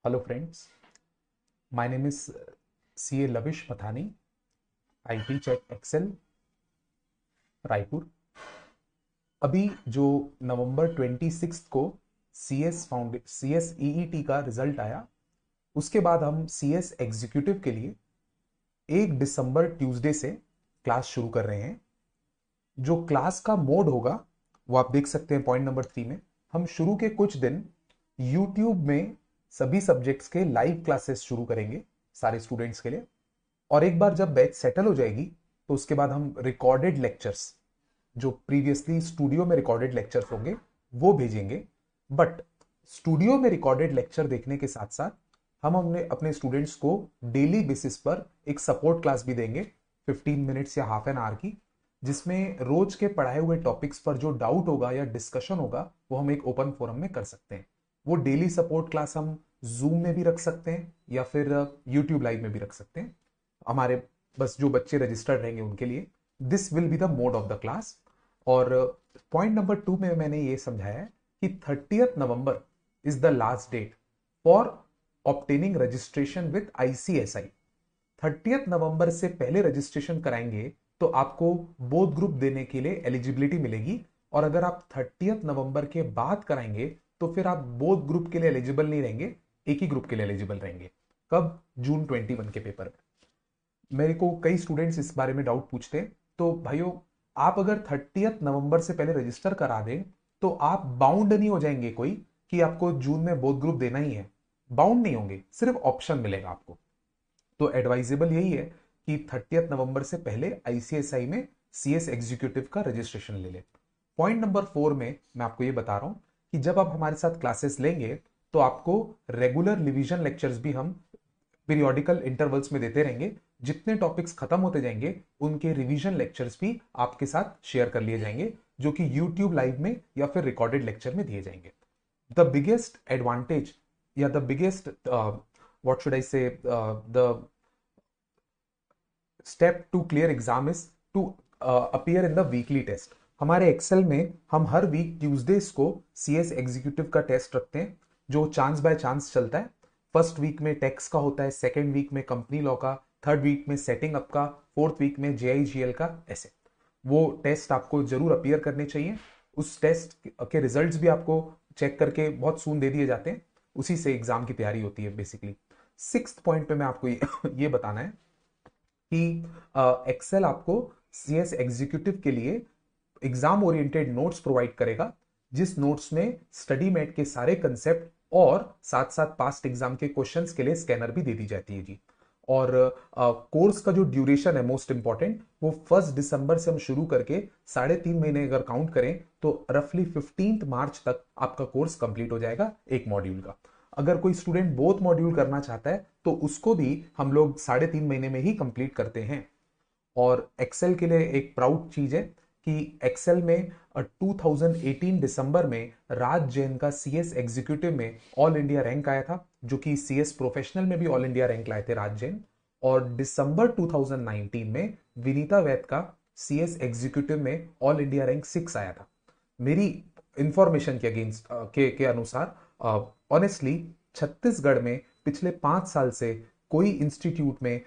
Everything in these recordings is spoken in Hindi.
Hello friends, my name is CA Lavish Mathani. I teach at Excel Raipur. अभी जो नवंबर 26 को सी एस ईईटी का रिजल्ट आया, उसके बाद हम सी एस एग्जीक्यूटिव के लिए 1 दिसंबर ट्यूसडे से क्लास शुरू कर रहे हैं। जो क्लास का मोड होगा वो आप देख सकते हैं पॉइंट नंबर 3 में। हम शुरू के कुछ दिन यूट्यूब में सभी सब्जेक्ट्स के लाइव क्लासेस शुरू करेंगे सारे स्टूडेंट्स के लिए, और एक बार जब बैच सेटल हो जाएगी तो उसके बाद हम रिकॉर्डेड लेक्चर्स, जो प्रीवियसली स्टूडियो में रिकॉर्डेड लेक्चर्स होंगे, वो भेजेंगे। बट स्टूडियो में रिकॉर्डेड लेक्चर देखने के साथ साथ हम अपने स्टूडेंट्स को डेली बेसिस पर एक सपोर्ट क्लास भी देंगे 15 मिनट्स या हाफ एन आवर की, जिसमें रोज के पढ़ाए हुए टॉपिक्स पर जो डाउट होगा या डिस्कशन होगा वो हम एक ओपन फोरम में कर सकते हैं। वो डेली सपोर्ट क्लास हम जूम में भी रख सकते हैं या फिर यूट्यूब लाइव में भी रख सकते हैं। हमारे बस जो बच्चे रजिस्टर्ड रहेंगे उनके लिए this will be the mode of the class. और पॉइंट नंबर 2 में मैंने ये समझाया है कि 30 November is the last date for obtaining registration with ICSI. 30 नवंबर से पहले रजिस्ट्रेशन कराएंगे तो आपको बोथ ग्रुप देने के लिए एलिजिबिलिटी मिलेगी, और अगर आप 30 नवंबर के बाद कराएंगे तो फिर आप बोथ ग्रुप के लिए एलिजिबल नहीं रहेंगे, एक ही ग्रुप के लिए एलिजिबल रहेंगे। कब? जून 21 के पेपर में। मेरे को कई स्टूडेंट्स इस बारे में डाउट पूछते हैं, तो भाइयों आप अगर 30 नवंबर से पहले रजिस्टर करा दें तो आप बाउंड नहीं हो जाएंगे कोई कि आपको जून में बोथ ग्रुप देना ही है। बाउंड नहीं होंगे, सिर्फ ऑप्शन मिलेगा आपको। तो एडवाइजेबल यही है कि 30 नवंबर से पहले आईसीएसआई में सीएस एग्जीक्यूटिव का रजिस्ट्रेशन ले ले। पॉइंट नंबर 4 में मैं आपको ये बता रहा हूं कि जब आप हमारे साथ क्लासेस लेंगे तो आपको रेगुलर रिवीजन लेक्चर्स भी हम पीरियोडिकल इंटरवल्स में देते रहेंगे। जितने टॉपिक्स खत्म होते जाएंगे उनके रिवीजन लेक्चर्स भी आपके साथ शेयर कर लिए जाएंगे, जो कि यूट्यूब लाइव में या फिर रिकॉर्डेड लेक्चर में दिए जाएंगे। द बिगेस्ट एडवांटेज या the biggest what should I say the step to clear exam is to appear in the weekly test. हमारे एक्सेल में हम हर वीक ट्यूजडेज को सीएस एग्जीक्यूटिव का टेस्ट रखते हैं, जो चांस बाय चांस चलता है। फर्स्ट वीक में टैक्स का होता है, सेकेंड वीक में कंपनी लॉ का, थर्ड वीक में सेटिंग अप का, फोर्थ वीक में जेआईजीएल का, ऐसे। वो टेस्ट आपको जरूर अपीयर करने चाहिए। उस टेस्ट के रिजल्ट्स भी आपको चेक करके बहुत सून दे दिए जाते हैं, उसी से एग्जाम की तैयारी होती है बेसिकली। 6th पॉइंट पे मैं आपको ये बताना है कि एक्सेल आपको सीएस एग्जीक्यूटिव के लिए एग्जाम ओरिएंटेड नोट्स प्रोवाइड करेगा, जिस नोट्स में स्टडी मेट के सारे कंसेप्ट और साथ साथ पास्ट एग्जाम के क्वेश्चंस के लिए स्कैनर भी दे दी जाती है जी। और कोर्स का जो ड्यूरेशन है मोस्ट इंपॉर्टेंट, वो 1 दिसंबर से हम शुरू करके 3.5 महीने अगर काउंट करें तो रफली 15 मार्च तक आपका कोर्स कंप्लीट हो जाएगा एक मॉड्यूल का। अगर कोई स्टूडेंट बोथ मॉड्यूल करना चाहता है तो उसको भी हम लोग 3.5 महीने में ही कंप्लीट करते हैं। और एक्सेल के लिए एक प्राउड चीज है कि एक्सेल में 2018 दिसंबर में राज जैन का सीएस एग्जीक्यूटिव में ऑल इंडिया रैंक आया था, जो कि सीएस प्रोफेशनल में भी ऑल इंडिया रैंक लाए थे राज जैन। और दिसंबर 2019 में विनीता वैद का सीएस एग्जीक्यूटिव में ऑल इंडिया रैंक 6 आया था। मेरी इंफॉर्मेशन के अगेंस्ट के अनुसार ऑनेस्टली छत्तीसगढ़ में पिछले 5 साल से कोई इंस्टीट्यूट में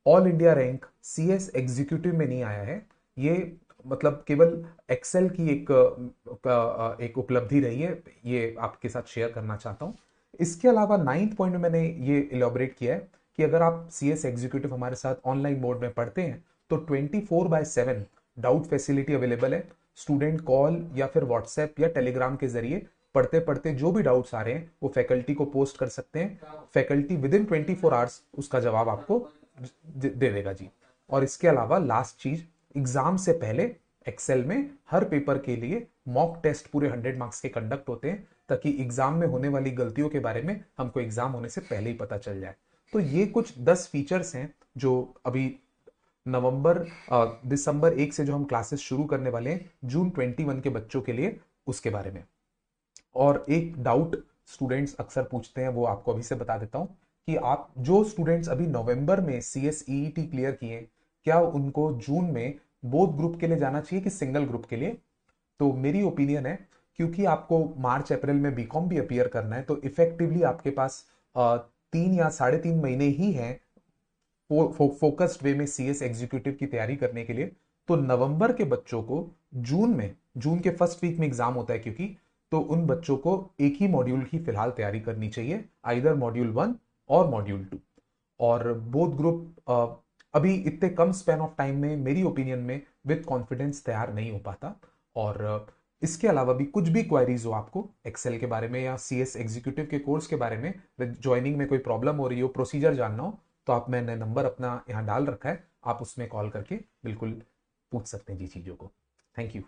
all India rank CS executive में नहीं आया है। ये मतलब केवल एक्सेल की एक उपलब्धि रही है, ये आपके साथ शेयर करना चाहता हूं। इसके अलावा 9th पॉइंट में मैंने ये इलेबोरेट किया है कि अगर आप सीएस एग्जीक्यूटिव हमारे साथ ऑनलाइन मोड में पढ़ते हैं तो 24/7 डाउट फैसिलिटी अवेलेबल है। स्टूडेंट कॉल या फिर व्हाट्सएप या टेलीग्राम के जरिए पढ़ते पढ़ते जो भी डाउट्स आ रहे हैं वो फैकल्टी को पोस्ट कर सकते हैं। फैकल्टी विद इन 24 आवर्स उसका जवाब आपको दे देगा जी। और इसके अलावा लास्ट चीज, एग्जाम से पहले एक्सेल में हर पेपर के लिए मॉक टेस्ट पूरे 100 मार्क्स के कंडक्ट होते हैं, ताकि एग्जाम में होने वाली गलतियों के बारे में हमको एग्जाम होने से पहले ही पता चल जाए। तो ये कुछ 10 फीचर्स हैं जो अभी दिसंबर 1 से जो हम क्लासेस शुरू करने वाले हैं जून 21 के बच्चों के लिए, उसके बारे में। और एक डाउट स्टूडेंट्स अक्सर पूछते हैं, वो आपको अभी से बता देता हूं कि आप जो स्टूडेंट्स अभी नवंबर में सीएसईईटी क्लियर किए, क्या उनको जून में बोथ ग्रुप के लिए जाना चाहिए कि सिंगल ग्रुप के लिए? तो मेरी ओपिनियन है, क्योंकि आपको मार्च अप्रैल में बीकॉम भी अपीयर करना है, तो इफेक्टिवली आपके पास 3 या 3.5 महीने ही हैं फोकस्ड वे में सीएस एग्जीक्यूटिव की तैयारी करने के लिए। तो नवंबर के बच्चों को जून के फर्स्ट वीक में एग्जाम होता है क्योंकि, तो उन बच्चों को एक ही मॉड्यूल की फिलहाल तैयारी करनी चाहिए, आइदर मॉड्यूल 1 और मॉड्यूल 2। और बोथ ग्रुप अभी इतने कम स्पैन ऑफ टाइम में मेरी ओपिनियन में विद कॉन्फिडेंस तैयार नहीं हो पाता। और इसके अलावा भी कुछ भी क्वायरीज हो आपको एक्सेल के बारे में या सीएस एग्जीक्यूटिव के कोर्स के बारे में, ज्वाइनिंग में कोई प्रॉब्लम हो रही हो, प्रोसीजर जानना हो, तो आप, मैंने नंबर अपना यहाँ डाल रखा है, आप उसमें कॉल करके बिल्कुल पूछ सकते हैं जी चीज़ों को। Thank you.